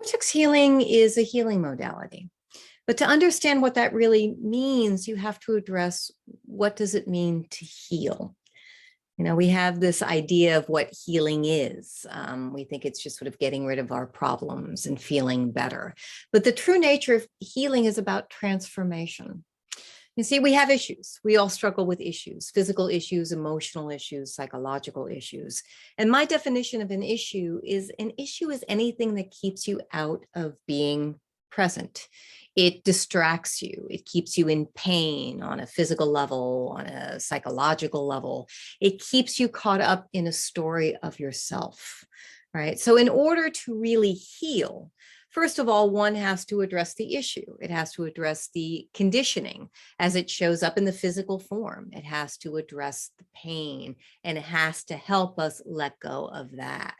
Vortex healing is a healing modality. But to understand what that really means, you have to address what does it mean to heal? You know, we have this idea of what healing is. We think it's just sort of getting rid of our problems and feeling better. But the true nature of healing is about transformation. You see, we have issues. We all struggle with issues, physical issues, emotional issues, psychological issues. And my definition of an issue is anything that keeps you out of being present. It distracts you. It keeps you in pain on a physical level, on a psychological level. It keeps you caught up in a story of yourself, right? So in order to really heal, first of all, one has to address the issue. It has to address the conditioning as it shows up in the physical form. It has to address the pain, and it has to help us let go of that.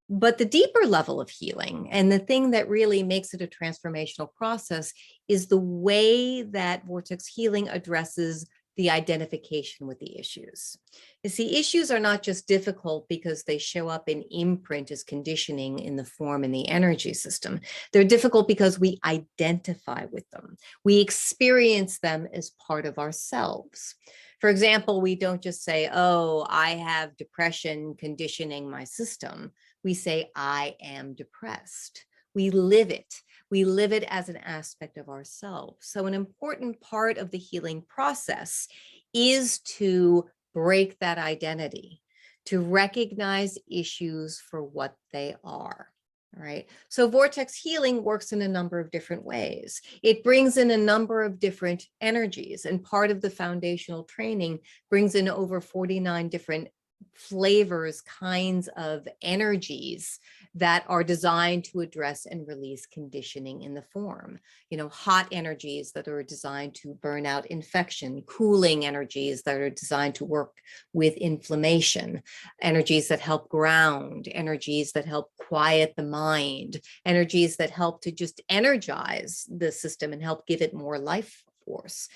But the deeper level of healing, and the thing that really makes it a transformational process, is the way that vortex healing addresses the identification with the issues. You see, issues are not just difficult because they show up in imprint as conditioning in the form in the energy system. They're difficult because we identify with them. We experience them as part of ourselves. For example, we don't just say, oh, I have depression conditioning my system. We say, I am depressed. We live it. We live it as an aspect of ourselves. So an important part of the healing process is to break that identity, to recognize issues for what they are. All right. So vortex healing works in a number of different ways. It brings in a number of different energies, and part of the foundational training brings in over 49 different flavors, kinds of energies that are designed to address and release conditioning in the form. You know, hot energies that are designed to burn out infection, cooling energies that are designed to work with inflammation, energies that help ground, energies that help quiet the mind, energies that help to just energize the system and help give it more life force.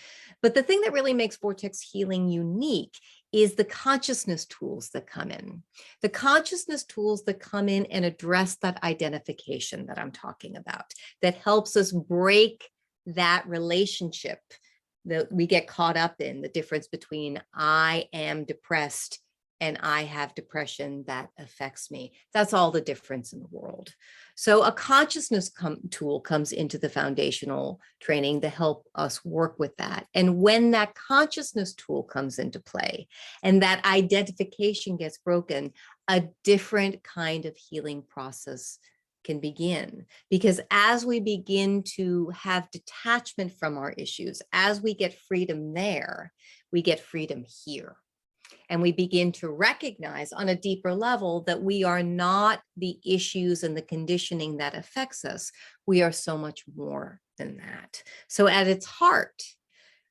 But the thing that really makes vortex healing unique is the consciousness tools that come in. The consciousness tools that come in and address that identification that I'm talking about, that helps us break that relationship that we get caught up in, the difference between I am depressed and I have depression that affects me. That's all the difference in the world. So a consciousness tool comes into the foundational training to help us work with that. And when that consciousness tool comes into play and that identification gets broken, a different kind of healing process can begin. Because as we begin to have detachment from our issues, as we get freedom there, we get freedom here. And we begin to recognize on a deeper level that we are not the issues and the conditioning that affects us. We are so much more than that. So at its heart,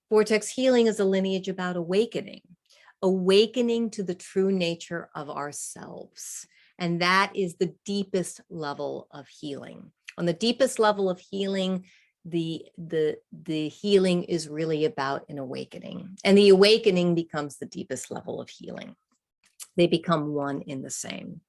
vortex healing is a lineage about awakening to the true nature of ourselves. And that is the deepest level of healing. On the deepest level of healing, the healing is really about an awakening, and the awakening becomes the deepest level of healing. They become one in the same.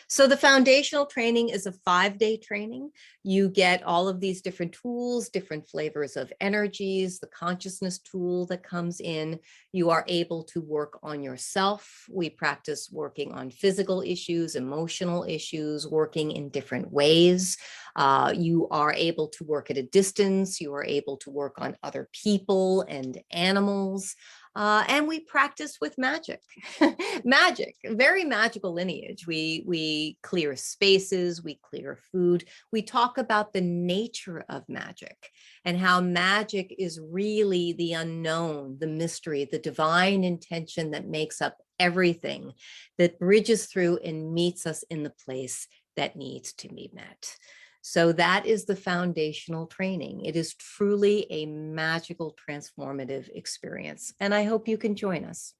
So the foundational training is a 5-day training. You get all of these different tools, different flavors of energies, the consciousness tool that comes in. You are able to work on yourself. We practice working on physical issues, emotional issues, working in different ways. You are able to work at a distance. You are able to work on other people and animals. And we practice with magic, magic, very magical lineage. We clear spaces, we clear food. We talk about the nature of magic and how magic is really the unknown, the mystery, the divine intention that makes up everything, that bridges through and meets us in the place that needs to be met. So that is the foundational training. It is truly a magical, transformative experience. And I hope you can join us.